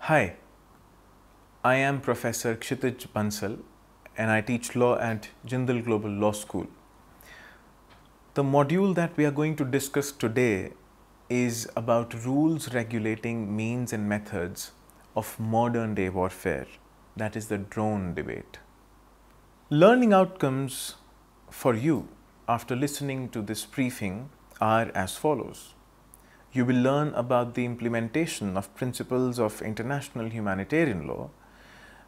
Hi, I am Professor Kshitij Bansal and I teach law at Jindal Global Law School. The module that we are going to discuss today is about rules regulating means and methods of modern day warfare, that is the drone debate. Learning outcomes for you after listening to this briefing are as follows. You will learn about the implementation of principles of international humanitarian law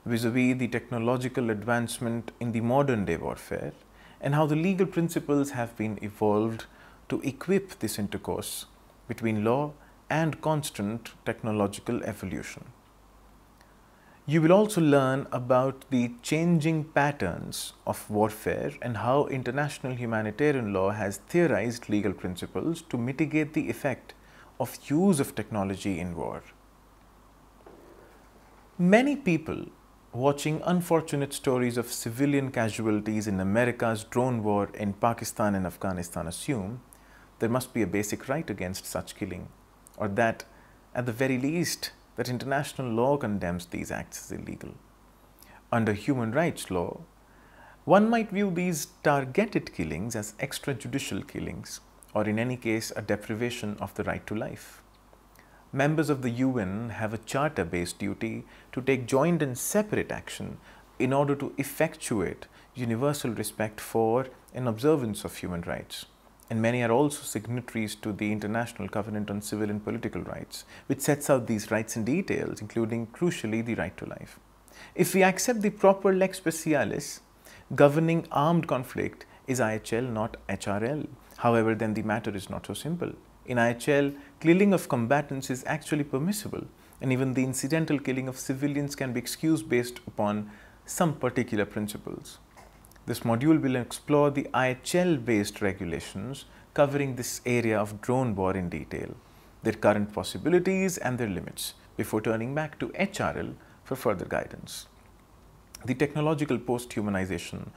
vis-a-vis the technological advancement in the modern day warfare and how the legal principles have been evolved to equip this intercourse between law and constant technological evolution. You will also learn about the changing patterns of warfare and how international humanitarian law has theorized legal principles to mitigate the effect of use of technology in war. Many people watching unfortunate stories of civilian casualties in America's drone war in Pakistan and Afghanistan assume there must be a basic right against such killing, or that, at the very least, that international law condemns these acts as illegal. Under human rights law, one might view these targeted killings as extrajudicial killings, or in any case, a deprivation of the right to life. Members of the UN have a charter-based duty to take joint and separate action in order to effectuate universal respect for and observance of human rights. And many are also signatories to the International Covenant on Civil and Political Rights, which sets out these rights in details, including, crucially, the right to life. If we accept the proper lex specialis, governing armed conflict is IHL, not HRL. However, then the matter is not so simple. In IHL, killing of combatants is actually permissible, and even the incidental killing of civilians can be excused based upon some particular principles. This module will explore the IHL-based regulations covering this area of drone war in detail, their current possibilities and their limits, before turning back to HRL for further guidance. The technological post-humanization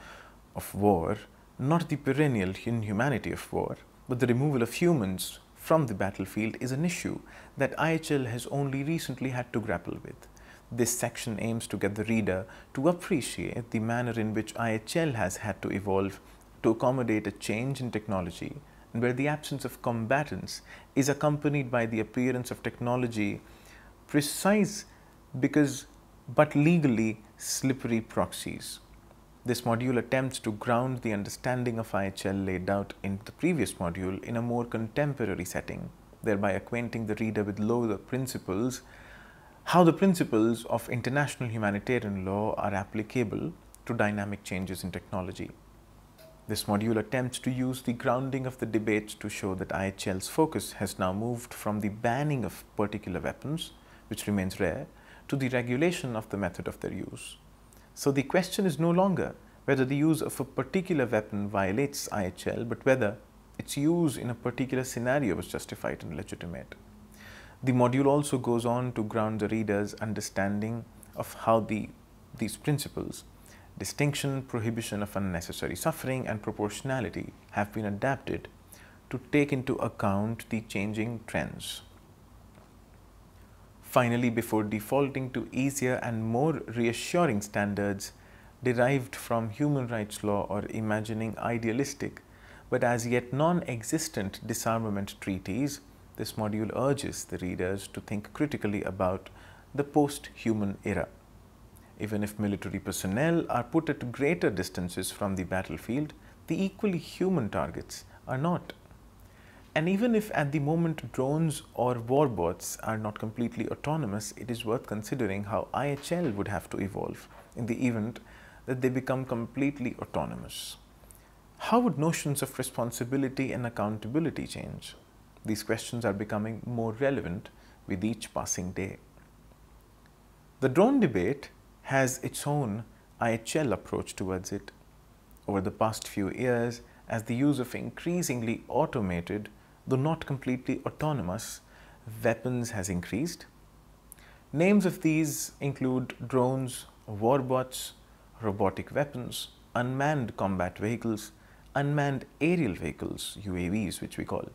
of war, not the perennial inhumanity of war, but the removal of humans from the battlefield, is an issue that IHL has only recently had to grapple with. This section aims to get the reader to appreciate the manner in which IHL has had to evolve to accommodate a change in technology, and where the absence of combatants is accompanied by the appearance of technology precise but legally slippery proxies. This module attempts to ground the understanding of IHL laid out in the previous module in a more contemporary setting, thereby acquainting the reader with how the principles of international humanitarian law are applicable to dynamic changes in technology. This module attempts to use the grounding of the debates to show that IHL's focus has now moved from the banning of particular weapons, which remains rare, to the regulation of the method of their use. So the question is no longer whether the use of a particular weapon violates IHL, but whether its use in a particular scenario was justified and legitimate. The module also goes on to ground the reader's understanding of how these principles, distinction, prohibition of unnecessary suffering, and proportionality, have been adapted to take into account the changing trends. Finally, before defaulting to easier and more reassuring standards derived from human rights law or imagining idealistic but as yet non-existent disarmament treaties, this module urges the readers to think critically about the post-human era. Even if military personnel are put at greater distances from the battlefield, the equally human targets are not. And even if at the moment drones or warbots are not completely autonomous, it is worth considering how IHL would have to evolve in the event that they become completely autonomous. How would notions of responsibility and accountability change? These questions are becoming more relevant with each passing day. The drone debate has its own IHL approach towards it. Over the past few years, as the use of increasingly automated, though not completely autonomous, weapons has increased. Names of these include drones, warbots, robotic weapons, unmanned combat vehicles, unmanned aerial vehicles, UAVs which we call.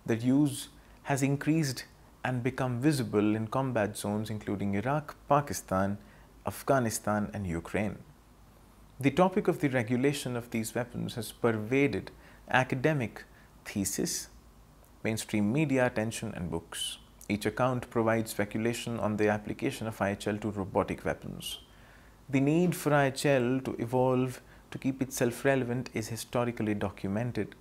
Their use has increased and become visible in combat zones including Iraq, Pakistan, Afghanistan and Ukraine. The topic of the regulation of these weapons has pervaded academic thesis, mainstream media attention and books. Each account provides speculation on the application of IHL to robotic weapons. The need for IHL to evolve to keep itself relevant is historically documented.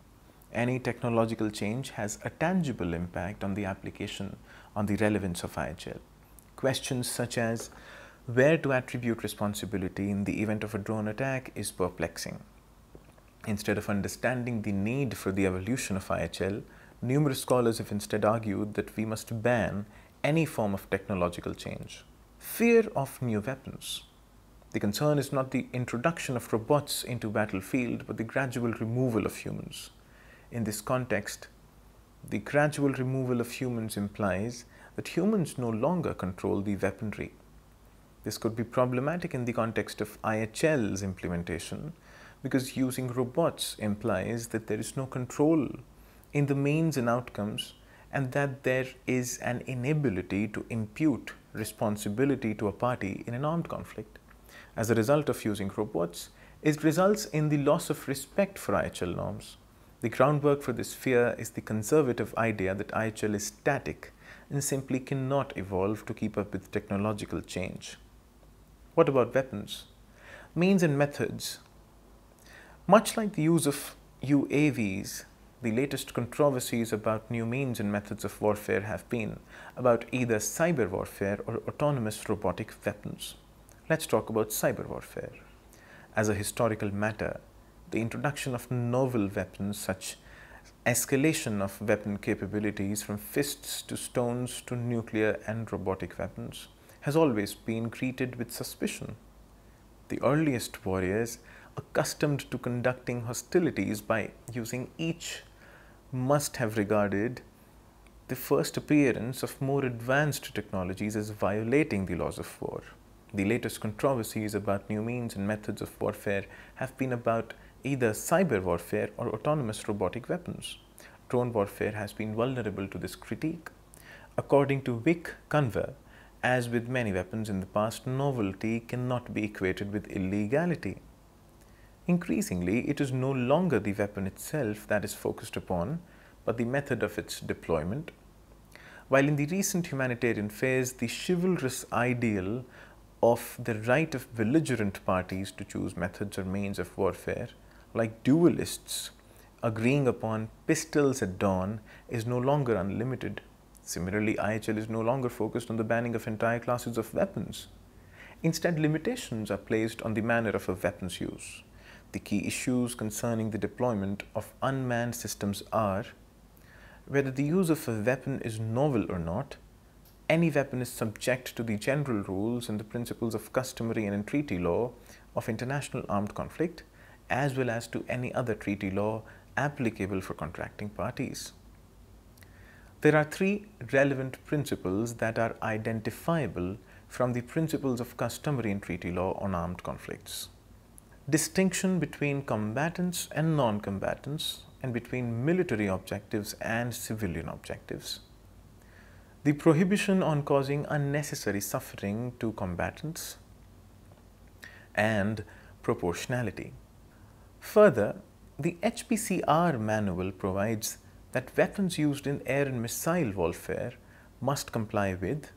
Any technological change has a tangible impact on the application, on the relevance of IHL. Questions such as where to attribute responsibility in the event of a drone attack is perplexing. Instead of understanding the need for the evolution of IHL, numerous scholars have instead argued that we must ban any form of technological change. Fear of new weapons. The concern is not the introduction of robots into battlefield, but the gradual removal of humans. In this context, the gradual removal of humans implies that humans no longer control the weaponry. This could be problematic in the context of IHL's implementation because using robots implies that there is no control in the means and outcomes and that there is an inability to impute responsibility to a party in an armed conflict. As a result of using robots, it results in the loss of respect for IHL norms. The groundwork for this fear is the conservative idea that IHL is static and simply cannot evolve to keep up with technological change. What about weapons? Means and methods. Much like the use of UAVs, the latest controversies about new means and methods of warfare have been about either cyber warfare or autonomous robotic weapons. Let's talk about cyber warfare. As a historical matter, the introduction of novel weapons such as escalation of weapon capabilities from fists to stones to nuclear and robotic weapons has always been greeted with suspicion. The earliest warriors, accustomed to conducting hostilities by using each, must have regarded the first appearance of more advanced technologies as violating the laws of war. The latest controversies about new means and methods of warfare have been about either cyber warfare or autonomous robotic weapons. Drone warfare has been vulnerable to this critique. According to Vic Conver, as with many weapons in the past, novelty cannot be equated with illegality. Increasingly, it is no longer the weapon itself that is focused upon, but the method of its deployment. While in the recent humanitarian phase, the chivalrous ideal of the right of belligerent parties to choose methods or means of warfare, like duelists agreeing upon pistols at dawn, is no longer unlimited. Similarly, IHL is no longer focused on the banning of entire classes of weapons. Instead, limitations are placed on the manner of a weapon's use. The key issues concerning the deployment of unmanned systems are whether the use of a weapon is novel or not. Any weapon is subject to the general rules and the principles of customary and treaty law of international armed conflict, as well as to any other treaty law applicable for contracting parties. There are three relevant principles that are identifiable from the principles of customary and treaty law on armed conflicts. Distinction between combatants and non-combatants and between military objectives and civilian objectives. The prohibition on causing unnecessary suffering to combatants and proportionality. Further, the HPCR manual provides that weapons used in air and missile warfare must comply with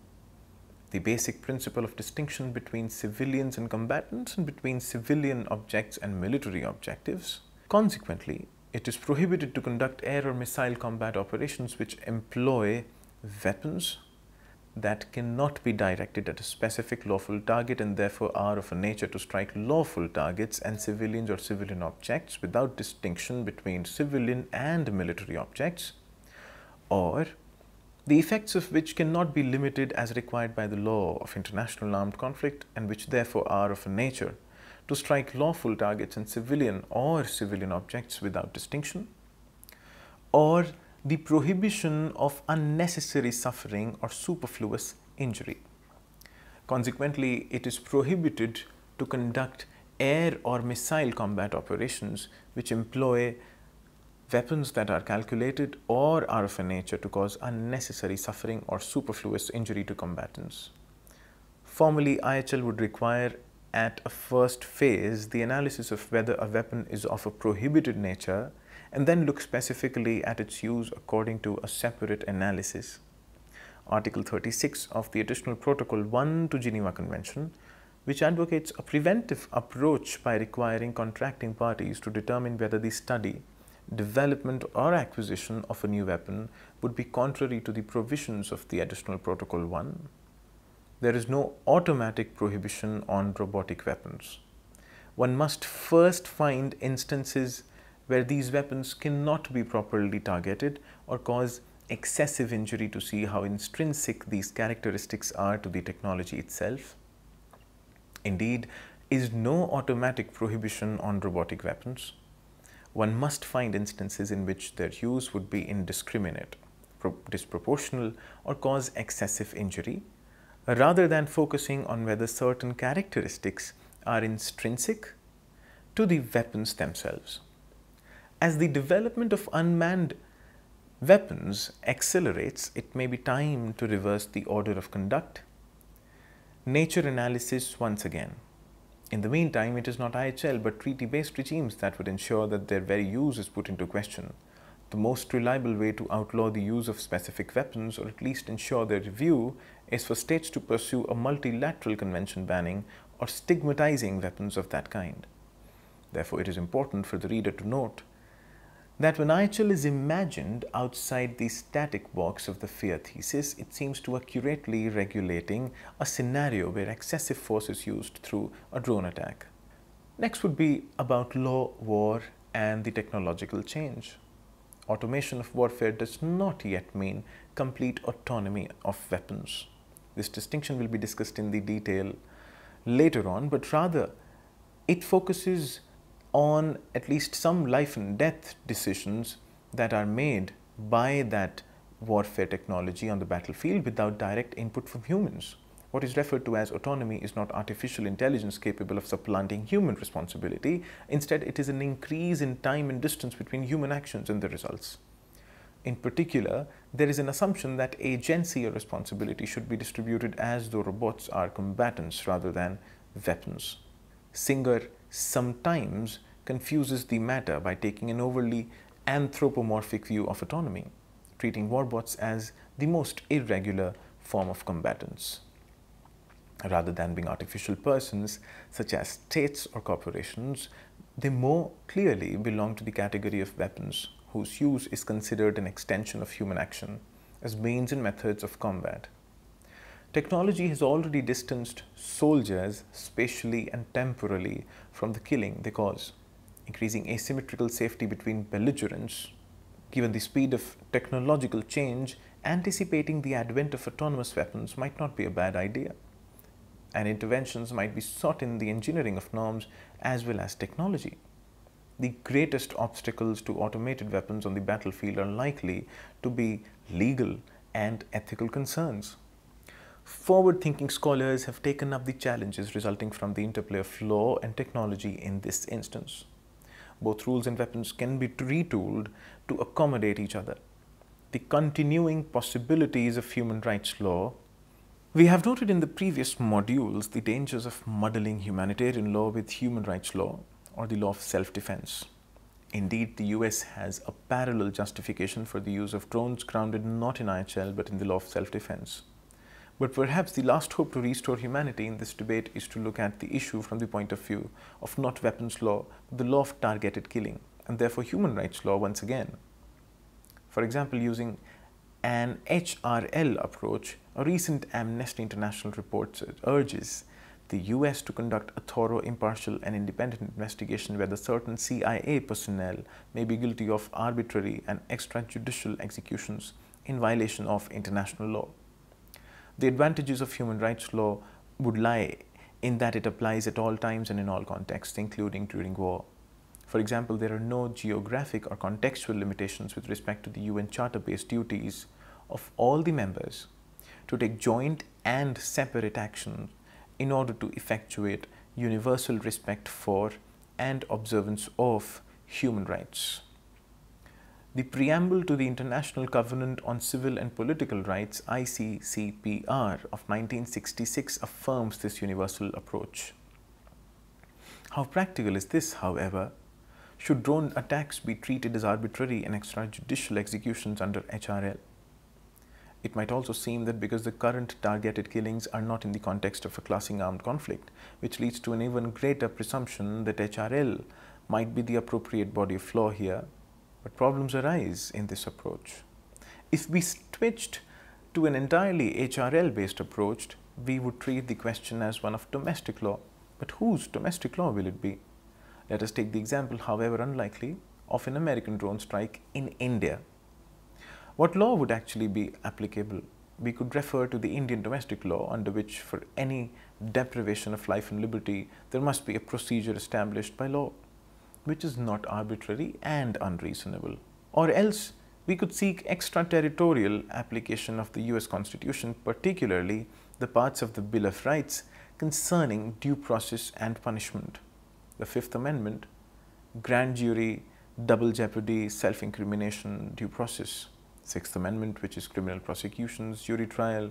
the basic principle of distinction between civilians and combatants and between civilian objects and military objectives. Consequently, it is prohibited to conduct air or missile combat operations which employ weapons that cannot be directed at a specific lawful target and therefore are of a nature to strike lawful targets and civilians or civilian objects without distinction between civilian and military objects, or the effects of which cannot be limited as required by the law of international armed conflict and which therefore are of a nature to strike lawful targets and civilian or civilian objects without distinction, or the prohibition of unnecessary suffering or superfluous injury. Consequently, it is prohibited to conduct air or missile combat operations which employ weapons that are calculated or are of a nature to cause unnecessary suffering or superfluous injury to combatants. Formally, IHL would require at a first phase the analysis of whether a weapon is of a prohibited nature and then look specifically at its use according to a separate analysis. Article 36 of the Additional Protocol 1 to Geneva Convention, which advocates a preventive approach by requiring contracting parties to determine whether the study, development or acquisition of a new weapon would be contrary to the provisions of the Additional Protocol 1. There is no automatic prohibition on robotic weapons. One must first find instances where these weapons cannot be properly targeted or cause excessive injury to see how intrinsic these characteristics are to the technology itself. Indeed, is no automatic prohibition on robotic weapons. One must find instances in which their use would be indiscriminate, disproportional, or cause excessive injury, rather than focusing on whether certain characteristics are intrinsic to the weapons themselves. As the development of unmanned weapons accelerates, it may be time to reverse the order of conduct. Nature analysis once again. In the meantime, it is not IHL but treaty-based regimes that would ensure that their very use is put into question. The most reliable way to outlaw the use of specific weapons, or at least ensure their review, is for states to pursue a multilateral convention banning or stigmatizing weapons of that kind. Therefore, it is important for the reader to note that when IHL is imagined outside the static box of the fear thesis, it seems to accurately regulating a scenario where excessive force is used through a drone attack. Next would be about law, war, and the technological change. Automation of warfare does not yet mean complete autonomy of weapons. This distinction will be discussed in the detail later on, but rather it focuses on at least some life and death decisions that are made by that warfare technology on the battlefield without direct input from humans. What is referred to as autonomy is not artificial intelligence capable of supplanting human responsibility. Instead, it is an increase in time and distance between human actions and the results. In particular, there is an assumption that agency or responsibility should be distributed as though robots are combatants rather than weapons. Singer sometimes confuses the matter by taking an overly anthropomorphic view of autonomy, treating warbots as the most irregular form of combatants. Rather than being artificial persons, such as states or corporations, they more clearly belong to the category of weapons whose use is considered an extension of human action as means and methods of combat. Technology has already distanced soldiers spatially and temporally from the killing they cause, increasing asymmetrical safety between belligerents. Given the speed of technological change, anticipating the advent of autonomous weapons might not be a bad idea, and interventions might be sought in the engineering of norms as well as technology. The greatest obstacles to automated weapons on the battlefield are likely to be legal and ethical concerns. Forward-thinking scholars have taken up the challenges resulting from the interplay of law and technology in this instance. Both rules and weapons can be retooled to accommodate each other. The continuing possibilities of human rights law. We have noted in the previous modules the dangers of muddling humanitarian law with human rights law or the law of self-defense. Indeed, the US has a parallel justification for the use of drones grounded not in IHL but in the law of self-defense. But perhaps the last hope to restore humanity in this debate is to look at the issue from the point of view of not weapons law, but the law of targeted killing, and therefore human rights law once again. For example, using an HRL approach, a recent Amnesty International report urges the US to conduct a thorough, impartial and independent investigation whether certain CIA personnel may be guilty of arbitrary and extrajudicial executions in violation of international law. The advantages of human rights law would lie in that it applies at all times and in all contexts, including during war. For example, there are no geographic or contextual limitations with respect to the UN Charter-based duties of all the members to take joint and separate action in order to effectuate universal respect for and observance of human rights. The preamble to the International Covenant on Civil and Political Rights (ICCPR) of 1966 affirms this universal approach. How practical is this, however? Should drone attacks be treated as arbitrary and extrajudicial executions under HRL? It might also seem that because the current targeted killings are not in the context of a classing armed conflict, which leads to an even greater presumption that HRL might be the appropriate body of law here, but problems arise in this approach. If we switched to an entirely HRL-based approach, we would treat the question as one of domestic law. But whose domestic law will it be? Let us take the example, however unlikely, of an American drone strike in India. What law would actually be applicable? We could refer to the Indian domestic law, under which for any deprivation of life and liberty, there must be a procedure established by law, which is not arbitrary and unreasonable. Or else, we could seek extraterritorial application of the US Constitution, particularly the parts of the Bill of Rights concerning due process and punishment. The Fifth Amendment, grand jury, double jeopardy, self-incrimination, due process. Sixth Amendment, which is criminal prosecutions, jury trial,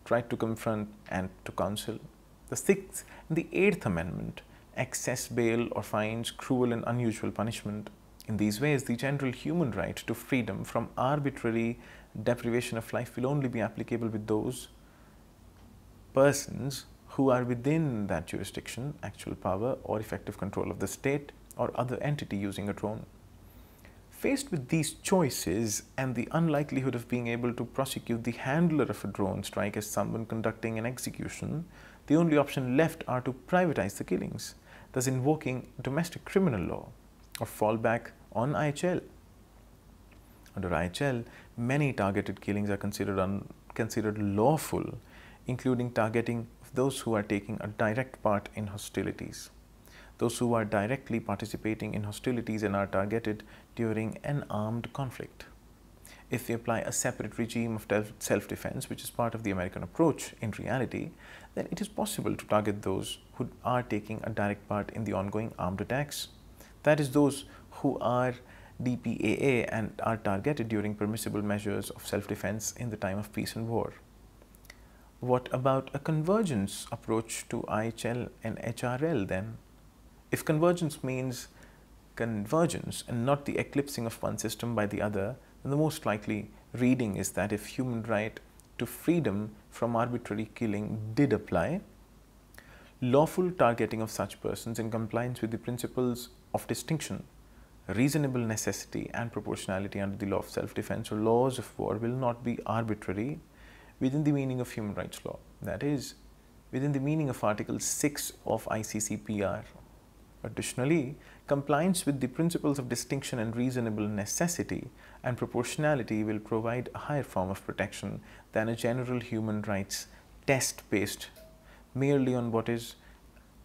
right to confront and to counsel. The Sixth and the Eighth Amendment, excess bail or fines, cruel and unusual punishment. In these ways, the general human right to freedom from arbitrary deprivation of life will only be applicable with those persons who are within that jurisdiction, actual power or effective control of the state or other entity using a drone. Faced with these choices and the unlikelihood of being able to prosecute the handler of a drone strike as someone conducting an execution, the only option left are to privatize the killings, thus invoking domestic criminal law or fall back on IHL. Under IHL, many targeted killings are considered lawful, including targeting those who are taking a direct part in hostilities. Those who are directly participating in hostilities and are targeted during an armed conflict. If we apply a separate regime of self-defense, which is part of the American approach in reality, then it is possible to target those who are taking a direct part in the ongoing armed attacks. That is, those who are DPAA and are targeted during permissible measures of self-defense in the time of peace and war. What about a convergence approach to IHL and HRL then? If convergence means convergence and not the eclipsing of one system by the other, then the most likely reading is that if human right to freedom from arbitrary killing did apply, lawful targeting of such persons in compliance with the principles of distinction, reasonable necessity and proportionality under the law of self-defense or laws of war will not be arbitrary within the meaning of human rights law, that is, within the meaning of Article 6 of ICCPR. Additionally, compliance with the principles of distinction and reasonable necessity and proportionality will provide a higher form of protection than a general human rights test based merely on what is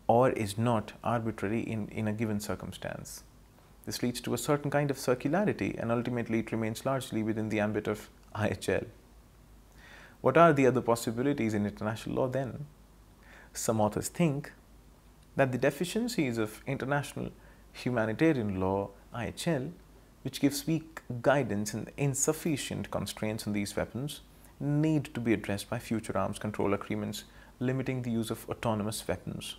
or is not arbitrary in a given circumstance. This leads to a certain kind of circularity and ultimately it remains largely within the ambit of IHL. What are the other possibilities in international law then? Some authors think that the deficiencies of international humanitarian law, IHL, which gives weak guidance and insufficient constraints on these weapons, need to be addressed by future arms control agreements limiting the use of autonomous weapons.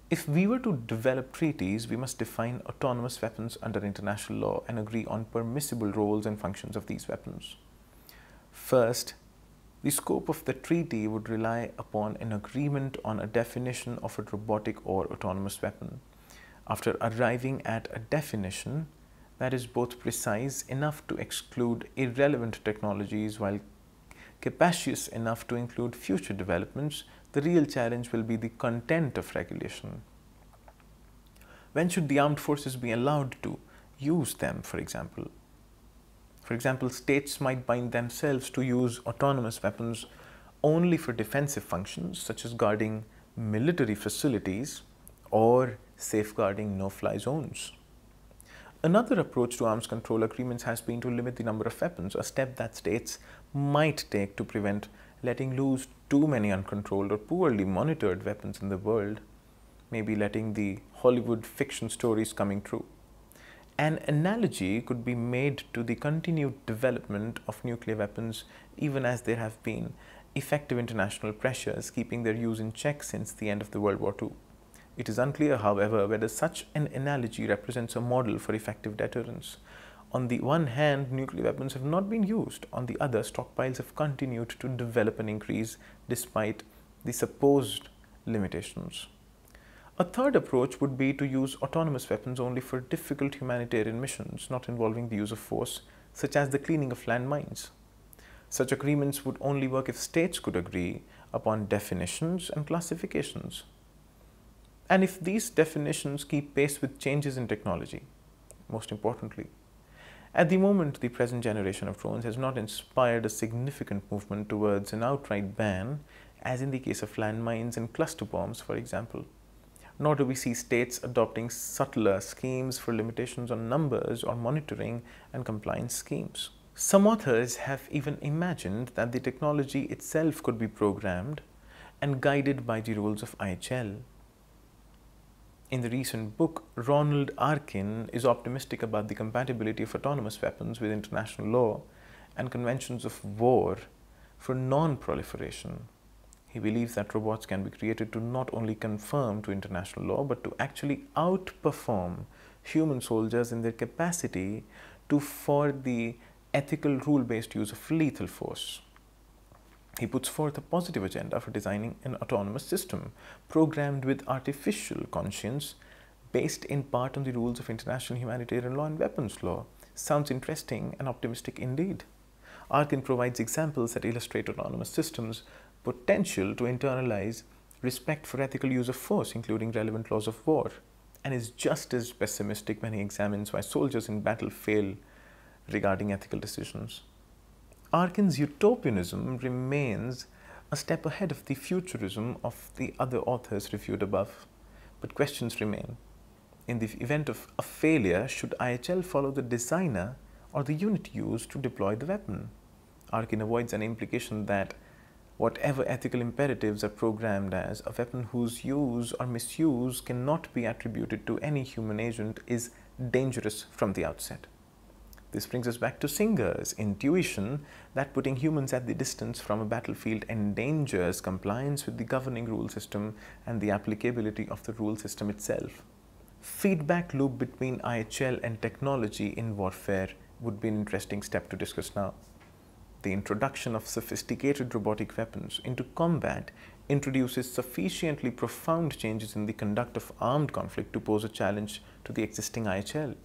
If we were to develop treaties, we must define autonomous weapons under international law and agree on permissible roles and functions of these weapons. First, the scope of the treaty would rely upon an agreement on a definition of a robotic or autonomous weapon. After arriving at a definition that is both precise enough to exclude irrelevant technologies while capacious enough to include future developments, the real challenge will be the content of regulation. When should the armed forces be allowed to use them, for example? For example, states might bind themselves to use autonomous weapons only for defensive functions, such as guarding military facilities or safeguarding no-fly zones. Another approach to arms control agreements has been to limit the number of weapons, a step that states might take to prevent letting loose too many uncontrolled or poorly monitored weapons in the world, maybe letting the Hollywood fiction stories coming true. An analogy could be made to the continued development of nuclear weapons, even as there have been effective international pressures keeping their use in check since the end of the World War II. It is unclear, however, whether such an analogy represents a model for effective deterrence. On the one hand, nuclear weapons have not been used. On the other, stockpiles have continued to develop and increase despite the supposed limitations. A third approach would be to use autonomous weapons only for difficult humanitarian missions, not involving the use of force, such as the cleaning of landmines. Such agreements would only work if states could agree upon definitions and classifications, and if these definitions keep pace with changes in technology. Most importantly, at the moment, the present generation of drones has not inspired a significant movement towards an outright ban, as in the case of landmines and cluster bombs, for example. Nor do we see states adopting subtler schemes for limitations on numbers or monitoring and compliance schemes. Some authors have even imagined that the technology itself could be programmed and guided by the rules of IHL. In the recent book, Ronald Arkin is optimistic about the compatibility of autonomous weapons with international law and conventions of war for non-proliferation. He believes that robots can be created to not only conform to international law, but to actually outperform human soldiers in their capacity for the ethical rule-based use of lethal force. He puts forth a positive agenda for designing an autonomous system programmed with artificial conscience based in part on the rules of international humanitarian law and weapons law. Sounds interesting and optimistic indeed. Arkin provides examples that illustrate autonomous systems' potential to internalize respect for ethical use of force, including relevant laws of war, and is just as pessimistic when he examines why soldiers in battle fail regarding ethical decisions. Arkin's utopianism remains a step ahead of the futurism of the other authors reviewed above, but questions remain. In the event of a failure, should IHL follow the designer or the unit used to deploy the weapon? Arkin avoids an implication that whatever ethical imperatives are programmed as, a weapon whose use or misuse cannot be attributed to any human agent is dangerous from the outset. This brings us back to Singer's intuition that putting humans at the distance from a battlefield endangers compliance with the governing rule system and the applicability of the rule system itself. Feedback loop between IHL and technology in warfare would be an interesting step to discuss now. The introduction of sophisticated robotic weapons into combat introduces sufficiently profound changes in the conduct of armed conflict to pose a challenge to the existing IHL.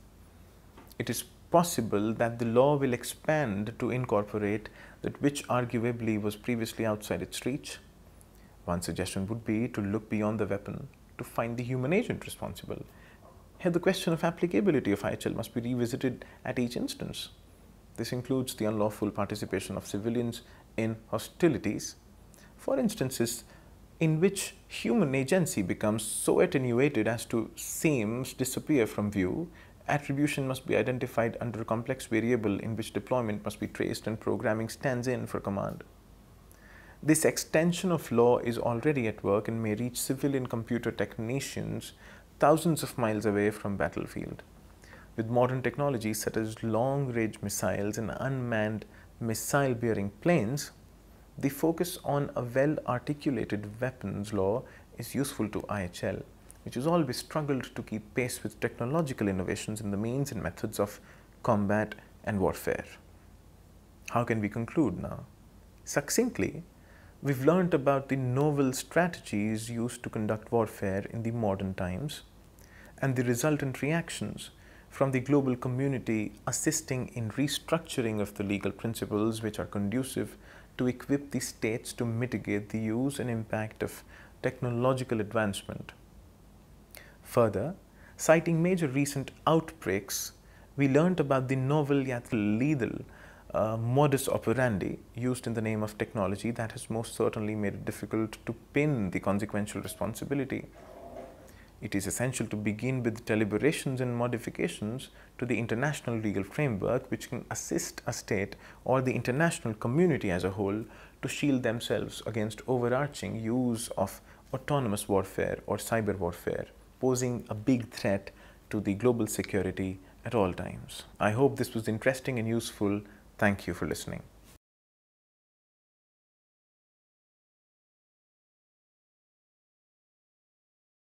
It is possible that the law will expand to incorporate that which arguably was previously outside its reach. One suggestion would be to look beyond the weapon to find the human agent responsible. Here the question of applicability of IHL must be revisited at each instance. This includes the unlawful participation of civilians in hostilities. For instances in which human agency becomes so attenuated as to disappear from view, attribution must be identified under a complex variable in which deployment must be traced and programming stands in for command. This extension of law is already at work and may reach civilian computer technicians thousands of miles away from battlefield. With modern technologies such as long-range missiles and unmanned missile-bearing planes, the focus on a well-articulated weapons law is useful to IHL, which has always struggled to keep pace with technological innovations in the means and methods of combat and warfare. How can we conclude now? Succinctly, we've learned about the novel strategies used to conduct warfare in the modern times and the resultant reactions from the global community assisting in restructuring of the legal principles which are conducive to equip the states to mitigate the use and impact of technological advancement. Further, citing major recent outbreaks, we learnt about the novel yet lethal modus operandi used in the name of technology that has most certainly made it difficult to pin the consequential responsibility. It is essential to begin with deliberations and modifications to the international legal framework which can assist a state or the international community as a whole to shield themselves against overarching use of autonomous warfare or cyber warfare, posing a big threat to the global security at all times. I hope this was interesting and useful. Thank you for listening.